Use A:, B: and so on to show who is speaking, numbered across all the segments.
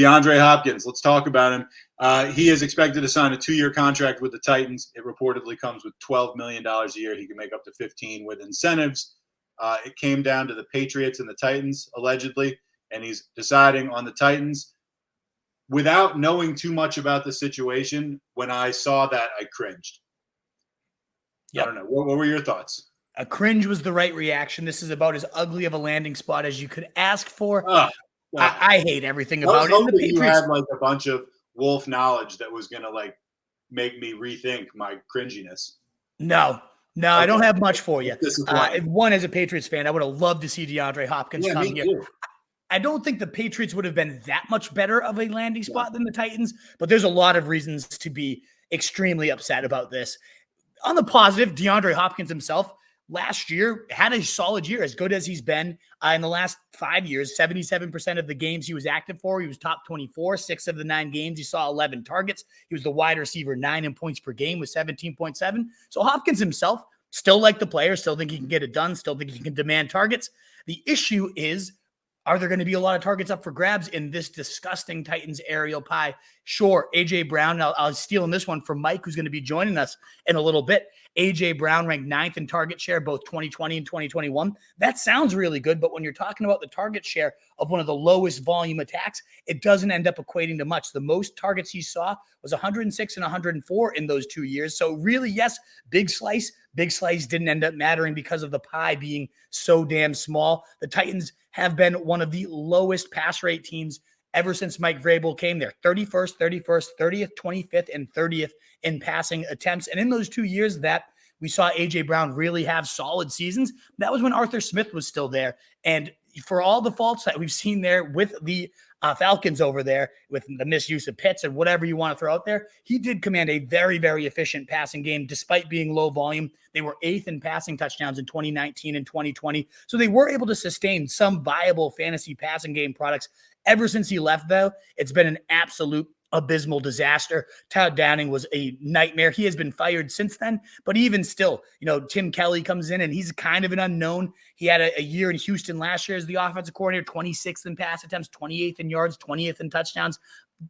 A: DeAndre Hopkins, let's talk about him. He is expected to sign a 2-year contract with the Titans. It reportedly comes with $12 million a year. He can make up to 15 with incentives. It came down to the Patriots and the Titans, allegedly, and he's deciding on the Titans. Without knowing too much about the situation, when I saw that, I cringed. Yep. I don't know. What were your thoughts?
B: A cringe was the right reaction. This is about as ugly of a landing spot as you could ask for. I hate everything about it.
A: The Patriots, you had like a bunch of Wolf knowledge that was going to like make me rethink my cringiness.
B: No, okay. I don't have much for you. One, as a Patriots fan, I would have loved to see DeAndre Hopkins come here. Too. I don't think the Patriots would have been that much better of a landing spot than the Titans, but there's a lot of reasons to be extremely upset about this. On the positive, DeAndre Hopkins himself last year had a solid year, as good as he's been in the last 5 years. 77% of the games he was active for, he was top 24. 6 of the 9 games, he saw 11 targets. He was the wide receiver 9 in points per game with 17.7. So Hopkins himself, still like the player, still think he can get it done, still think he can demand targets. The issue is, are there going to be a lot of targets up for grabs in this disgusting Titans aerial pie? Sure, A.J. Brown, I'll steal this one from Mike, who's going to be joining us in a little bit. A.J. Brown ranked 9th in target share, both 2020 and 2021. That sounds really good, but when you're talking about the target share of one of the lowest volume attacks, it doesn't end up equating to much. The most targets he saw was 106 and 104 in those 2 years. So really, yes, big slice didn't end up mattering because of the pie being so damn small. The Titans have been one of the lowest pass rate teams ever since Mike Vrabel came there. 31st, 30th, 25th, and 30th in passing attempts. And in those 2 years that we saw A.J. Brown really have solid seasons, that was when Arthur Smith was still there. And for all the faults that we've seen there with the Falcons over there, with the misuse of Pitts and whatever you want to throw out there, he did command a very, very efficient passing game despite being low volume. They were 8th in passing touchdowns in 2019 and 2020. So they were able to sustain some viable fantasy passing game products. Ever since he left, though, it's been an absolute abysmal disaster. Todd Downing was a nightmare. He has been fired since then, but even still, Tim Kelly comes in and he's kind of an unknown. He had a year in Houston last year as the offensive coordinator, 26th in pass attempts, 28th in yards, 20th in touchdowns.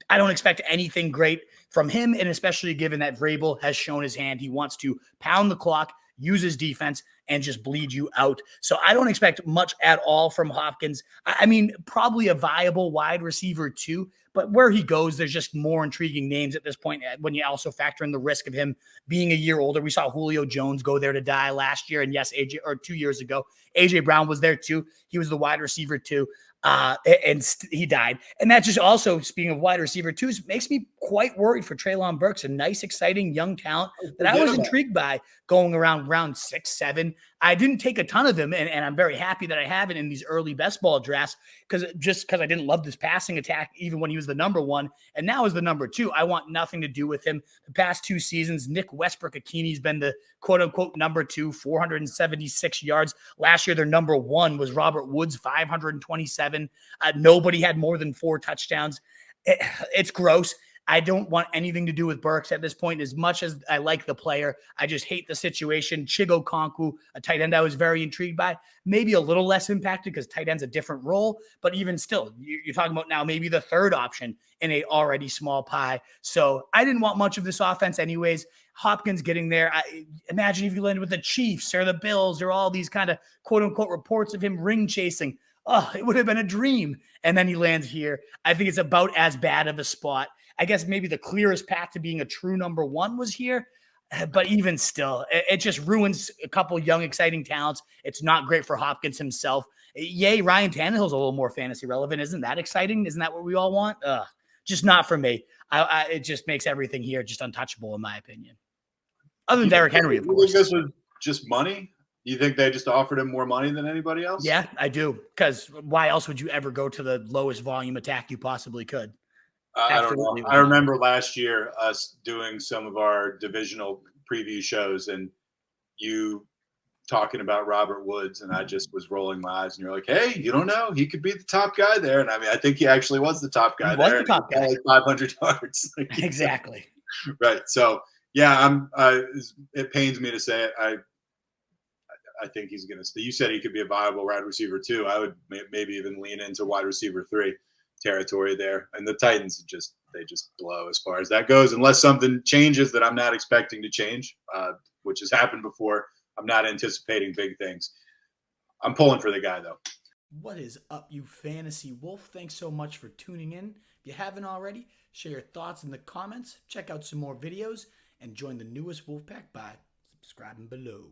B: I don't expect anything great from him, and especially given that Vrabel has shown his hand. He wants to pound the clock, use his defense, and just bleed you out. So I don't expect much at all from Hopkins. I mean, probably a viable wide receiver too, but where he goes, there's just more intriguing names at this point when you also factor in the risk of him being a year older. We saw Julio Jones go there to die last year, and yes, 2 years ago, A.J. Brown was there too. He was the wide receiver too. He died. And that just also, speaking of wide receiver too, makes me quite worried for Treylon Burks, a nice, exciting young talent that I was intrigued by going around round 6, 7. I didn't take a ton of them, and I'm very happy that I haven't in these early best ball drafts because I didn't love this passing attack even when he was the number 1, and now is the number 2. I want nothing to do with him. The past 2 seasons, Nick Westbrook-Akini's been the quote-unquote number 2, 476 yards. Last year, their number 1 was Robert Woods, 527. Nobody had more than 4 touchdowns. It's gross. I don't want anything to do with Burks at this point. As much as I like the player, I just hate the situation. Chigo Konku, a tight end I was very intrigued by, maybe a little less impacted because tight end's a different role, but even still, you're talking about now maybe the third option in a already small pie. So I didn't want much of this offense anyways. Hopkins getting there. Imagine if you landed with the Chiefs or the Bills or all these kind of quote-unquote reports of him ring chasing. Oh, it would have been a dream. And then he lands here. I think it's about as bad of a spot. I guess maybe the clearest path to being a true number 1 was here. But even still, it just ruins a couple young, exciting talents. It's not great for Hopkins himself. Yay, Ryan Tannehill's a little more fantasy relevant. Isn't that exciting? Isn't that what we all want? Just not for me. It just makes everything here just untouchable, in my opinion. Other than Derrick Henry, of course.
A: You think this was just money? You think they just offered him more money than anybody else?
B: Yeah, I do. Because why else would you ever go to the lowest volume attack you possibly could?
A: I don't know. I remember last year us doing some of our divisional preview shows and you talking about Robert Woods, and I just was rolling my eyes, and you're like, hey, you don't know. He could be the top guy there. And I mean, I think he actually was the top guy there.
B: Was the top guy.
A: Like 500 yards.
B: Exactly.
A: Right. So, yeah, it pains me to say it. I think he's going to stay. You said he could be a viable wide receiver too. I would maybe even lean into wide receiver 3. territory there. And the Titans they just blow as far as that goes, unless something changes that I'm not expecting to change, which has happened before. I'm not anticipating big things. I'm pulling for the guy, though.
B: What is up, you fantasy wolf? Thanks so much for tuning in. If you haven't already, share your thoughts in the comments, check out some more videos, and join the newest Wolfpack by subscribing below.